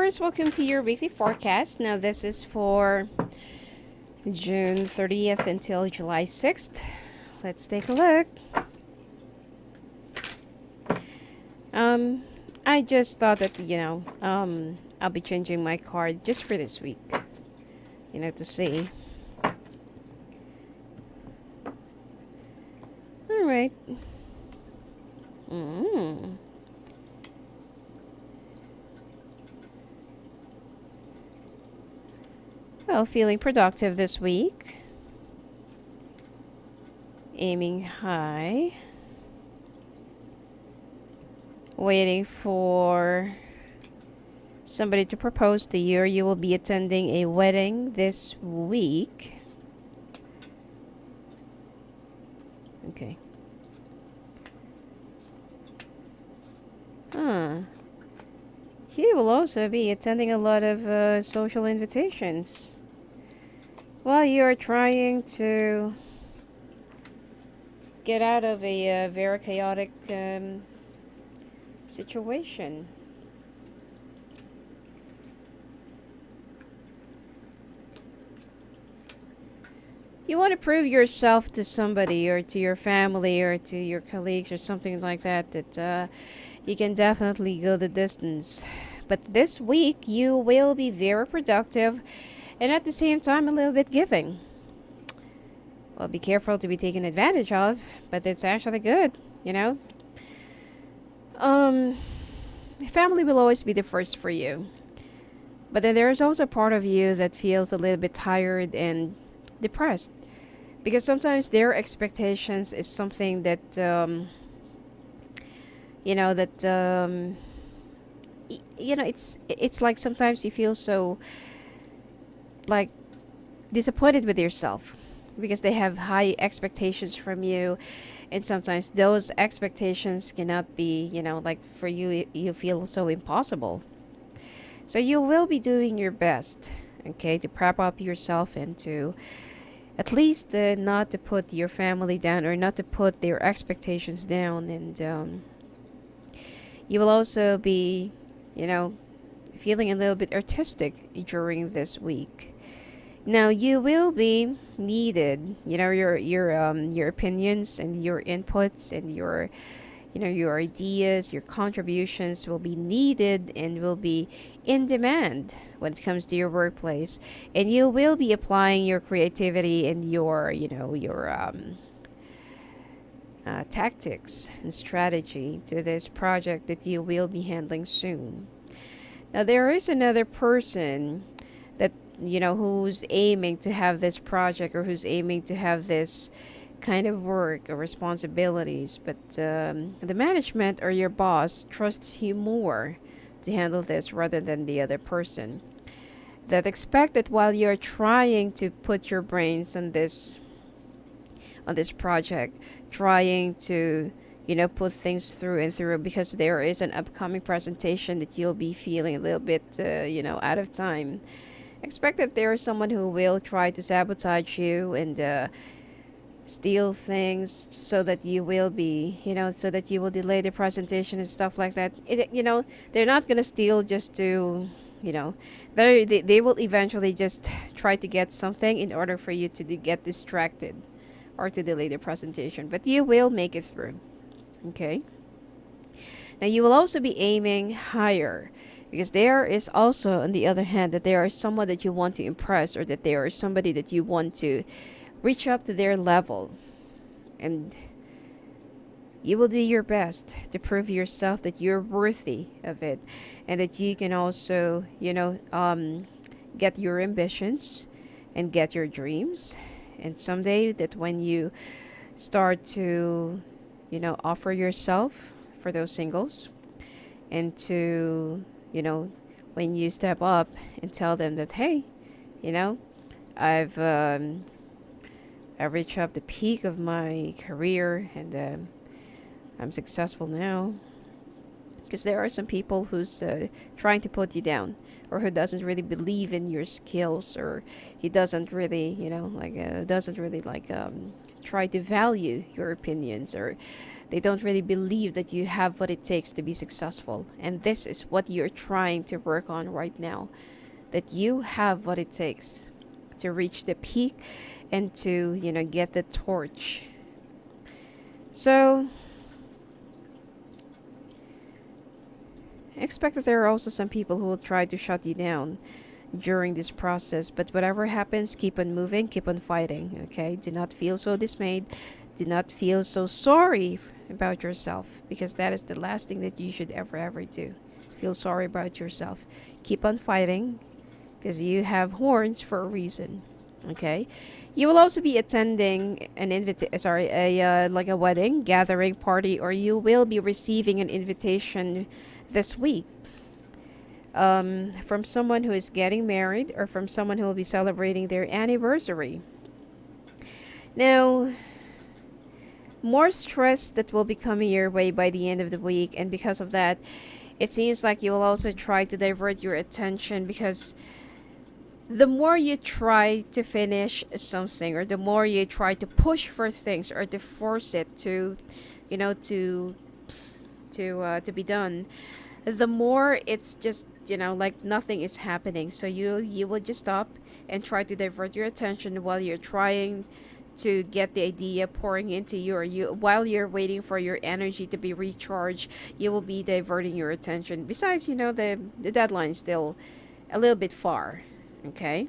Taurus, welcome to your weekly forecast. Now, this is for June 30th until July 6th. Let's take a look. I just thought that, I'll be changing my card just for this week, to see. All right. Well, feeling productive this week. Aiming high. Waiting for somebody to propose to you, or you will be attending a wedding this week. Okay. You will also be attending a lot of social invitations while you are trying to get out of a very chaotic situation. You want to prove yourself to somebody, or to your family, or to your colleagues, or something like that, that you can definitely go the distance. But this week, you will be very productive, and at the same time, a little bit giving. Well, be careful to be taken advantage of, but it's actually good, Family will always be the first for you. But then there's also a part of you that feels a little bit tired and depressed. Because sometimes their expectations is something that, it's like sometimes you feel so, like, disappointed with yourself. Because they have high expectations from you, and sometimes those expectations cannot be, like for you, you feel so impossible. So you will be doing your best, okay, to prep up yourself and to at least not to put your family down, or not to put their expectations down. And you will also be, feeling a little bit artistic during this week. Now, you will be needed, your opinions and your inputs and your ideas, your contributions will be needed and will be in demand when it comes to your workplace. And you will be applying your creativity and your tactics and strategy to this project that you will be handling soon. Now, there is another person that who's aiming to have this project, or who's aiming to have this kind of work or responsibilities, but the management or your boss trusts you more to handle this rather than the other person. That expect that while you're trying to put your brains on this project, trying to put things through and through, because there is an upcoming presentation that you'll be feeling a little bit out of time. Expect that there is someone who will try to sabotage you and steal things, so that you will be, so that you will delay the presentation and stuff like that. They're not gonna steal just to, they will eventually just try to get something in order for you to get distracted or to delay the presentation. But you will make it through, okay? Now, you will also be aiming higher, because there is also, on the other hand, that there is someone that you want to impress, or that there is somebody that you want to reach up to their level. And you will do your best to prove yourself that you're worthy of it, and that you can also, get your ambitions and get your dreams. And someday, that when you start to, offer yourself for those singles, and to, when you step up and tell them that, hey, I've reached up the peak of my career, and I'm successful now. Because there are some people who's trying to put you down, or who doesn't really believe in your skills, or he doesn't really, try to value your opinions, or they don't really believe that you have what it takes to be successful. And this is what you're trying to work on right now, that you have what it takes to reach the peak and to, get the torch. So, expect that there are also some people who will try to shut you down during this process, but whatever happens, keep on moving, keep on fighting, okay? Do not feel so dismayed. Do not feel so sorry about yourself, because that is the last thing that you should ever do. Feel sorry about yourself. Keep on fighting, because you have horns for a reason. Okay, you will also be attending an like a wedding, gathering, party, or you will be receiving an invitation this week, from someone who is getting married, or from someone who will be celebrating their anniversary. Now, more stress that will be coming your way by the end of the week, and because of that, it seems like you will also try to divert your attention, because the more you try to finish something, or the more you try to push for things, or to force it to, to be done, the more it's just, like nothing is happening. So you will just stop and try to divert your attention while you're trying to get the idea pouring into you, or while you're waiting for your energy to be recharged, you will be diverting your attention. Besides, the deadline is still a little bit far. Okay,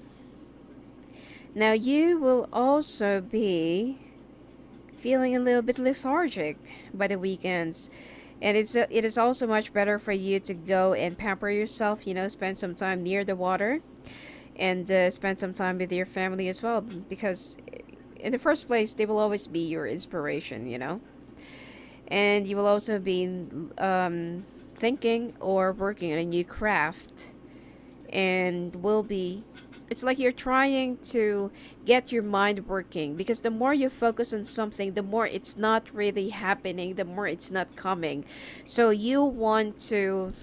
now you will also be feeling a little bit lethargic by the weekends, and it is also much better for you to go and pamper yourself, spend some time near the water, and spend some time with your family as well, because in the first place they will always be your inspiration, and you will also be thinking or working on a new craft, and will be, it's like you're trying to get your mind working, because the more you focus on something, the more it's not really happening, the more it's not coming. So you want to,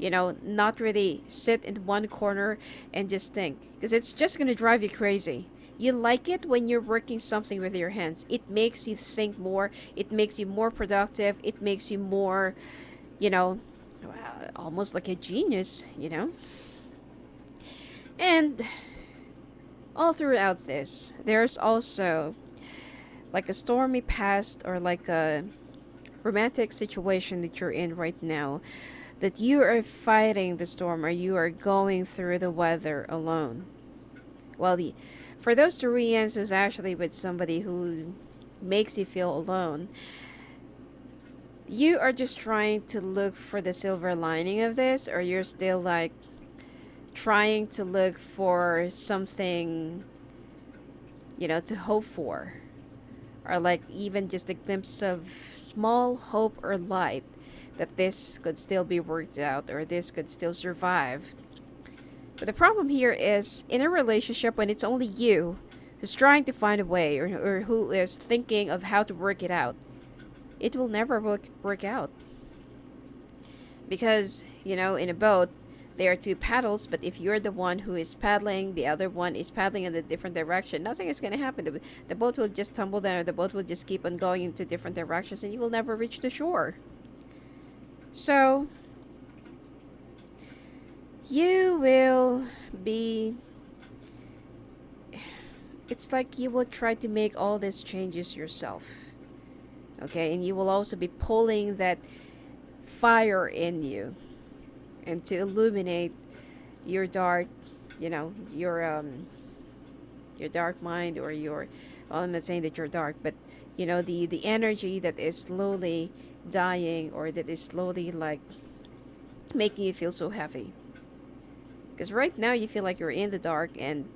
not really sit in one corner and just think, because it's just going to drive you crazy. You like it when you're working something with your hands. It makes you think more, it makes you more productive, it makes you more, almost like a genius. And all throughout this, there's also like a stormy past, or like a romantic situation that you're in right now, that you are fighting the storm, or you are going through the weather alone. Well, for those Taurians who's actually with somebody who makes you feel alone, you are just trying to look for the silver lining of this, or you're still like trying to look for something, to hope for, or like even just a glimpse of small hope or light that this could still be worked out, or this could still survive. But the problem here is, in a relationship, when it's only you who's trying to find a way, or who is thinking of how to work it out, it will never work out. Because, in a boat, there are two paddles, but if you're the one who is paddling, the other one is paddling in a different direction, nothing is going to happen. The boat will just tumble down, or the boat will just keep on going into different directions, and you will never reach the shore. So, you will be, it's like you will try to make all these changes yourself. Okay, and you will also be pulling that fire in you, and to illuminate your dark, your dark mind, or your, well, I'm not saying that you're dark, but the energy that is slowly dying, or that is slowly like making you feel so heavy. Because right now you feel like you're in the dark, and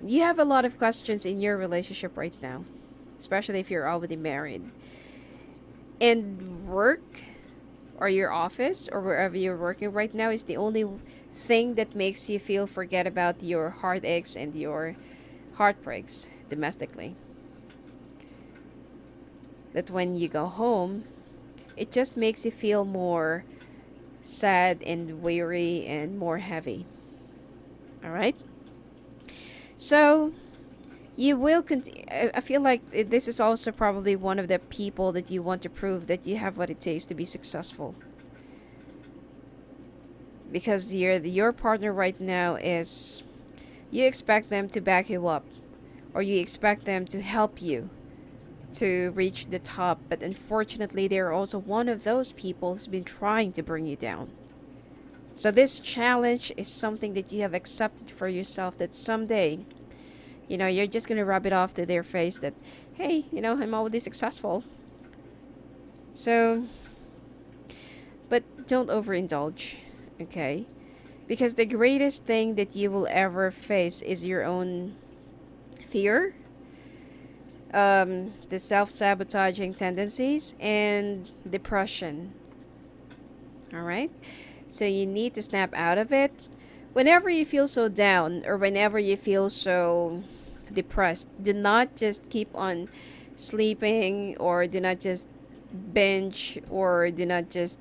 you have a lot of questions in your relationship right now, especially if you're already married. And work, or your office, or wherever you're working right now, is the only thing that makes you forget about your heartaches and your heartbreaks domestically. That when you go home, it just makes you feel more sad and weary and more heavy. All right? So, You will continue. I feel like this is also probably one of the people that you want to prove that you have what it takes to be successful. Because your partner right now is, you expect them to back you up, or you expect them to help you to reach the top, but unfortunately they're also one of those people who's been trying to bring you down. So this challenge is something that you have accepted for yourself, that someday, you're just going to rub it off to their face that, hey, I'm already successful. So, but don't overindulge, okay? Because the greatest thing that you will ever face is your own fear, the self sabotaging tendencies, and depression. All right? So you need to snap out of it. Whenever you feel so down or whenever you feel so depressed, do not just keep on sleeping, or do not just binge, or do not just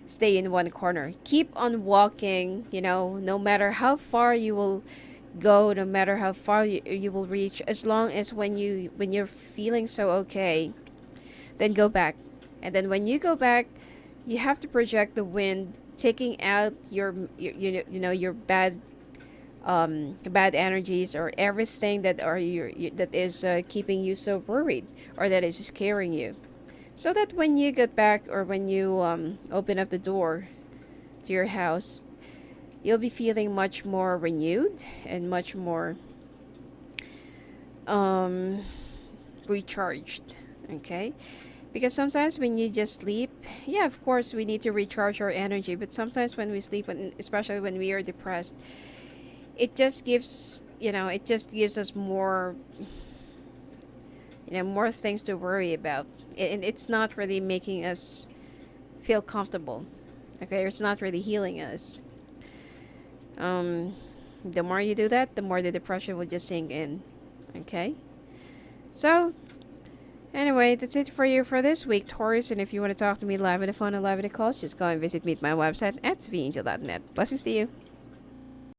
stay in one corner. Keep on walking, no matter how far you will go, no matter how far you will reach, as long as when you're feeling so okay, then go back. And then when you go back, you have to project the wind, taking out your bad energies, or everything that that is keeping you so worried, or that is scaring you, so that when you get back, or when you open up the door to your house, you'll be feeling much more renewed and much more um, recharged. Okay? Because sometimes when you just sleep, yeah, of course, we need to recharge our energy. But sometimes when we sleep, especially when we are depressed, it just gives us more, more things to worry about. And it's not really making us feel comfortable. Okay? It's not really healing us. Um, the more you do that, the more the depression will just sink in. Okay? So, anyway, that's it for you for this week, Taurus. And if you want to talk to me live on the phone or live on the calls, just go and visit me at my website at sophiaangel.net. Blessings to you.